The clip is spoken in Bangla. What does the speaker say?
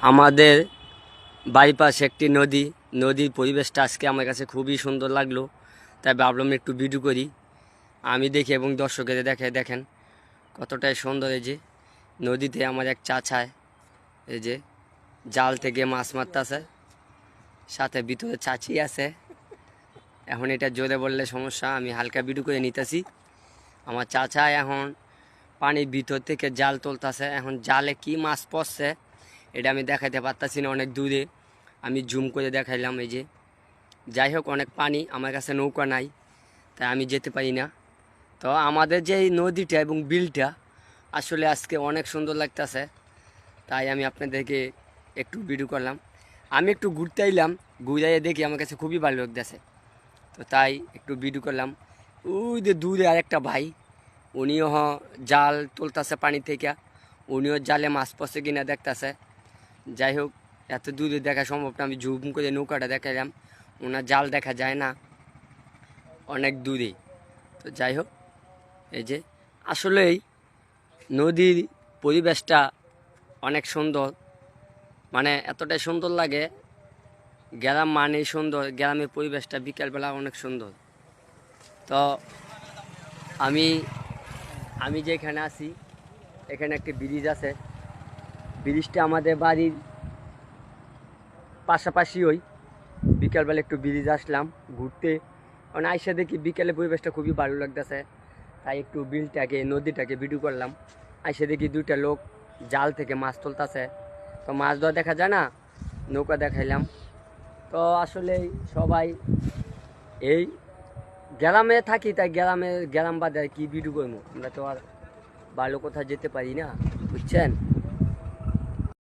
আমাদের বাড়ির পাশে একটি নদী, নদীর পরিবেশটা আজকে আমার কাছে খুবই সুন্দর লাগলো, তাই ভাবলাম একটু ভিডিও করি। আমি দেখি এবং দর্শকের দেখেন কতটাই সুন্দর। এই যে নদীতে আমার এক চাচায় এই যে জাল থেকে মাছ মারতেছে, সাথে ভিতরে চাচি আছে। এখন এটা জোরে বললে সমস্যা, আমি হালকা ভিডিও করে নিতেছি। আমার চাচা এখন পানির ভিতর থেকে জাল তুলতেছে। এখন জালে কি মাছ পড়ছে এটা আমি দেখাইতে পারতাছি না, অনেক দূরে আমি জুম করে দেখাইলাম। এই যে যাই হোক, অনেক পানি, আমার কাছে নৌকা নাই, তাই আমি যেতে পারি না। তো আমাদের যে এই নদীটা এবং বিলটা আসলে আজকে অনেক সুন্দর লাগতেছে, তাই আমি আপনাদেরকে একটু ভিডিও করলাম। আমি একটু ঘুরতে এলাম, ঘুরাইয়ে দেখি আমার কাছে খুবই ভালো লাগতেছে, তো তাই একটু ভিডিও করলাম। ওই যে দূরে আরেকটা ভাই, উনিও জাল তুলতেছে পানি থেকে, উনিও জালে মাছ পড়ছে কিনা দেখতেছে। যাই হোক, এত দূরে দেখা সম্ভব না, আমি জুম করে নৌকাটা দেখালাম, ওনার জাল দেখা যায় না, অনেক দূরে। তো যাই হোক, এই যে আসলেই নদীর পরিবেশটা অনেক সুন্দর, মানে এতটাই সুন্দর লাগে। গ্রাম মানেই সুন্দর, গ্রামের পরিবেশটা বিকেলবেলা অনেক সুন্দর। তো আমি আমি যেখানে আছি এখানে একটি ব্রিজ আছে, ব্রিজটা আমাদের বাড়ির পাশাপাশি। ওই বিকালবেলা একটু ব্রিজ আসলাম ঘুরতে, কারণ আইসা দেখি বিকেলে পরিবেশটা খুবই ভালো লাগতেছে, তাই একটু বিলটাকে নদীটাকে ভিডিও করলাম। আইসা দেখি দুইটা লোক জাল থেকে মাছ তুলতেছে, তো মাছ ধরা দেখা যায় না, নৌকা দেখাইলাম। তো আসলে সবাই এই গ্রামে থাকি, তাই গ্রাম বাদে আর কি ভিডিও করবো, আমরা তো আর ভালো কোথাও যেতে পারি না, বুঝছেন।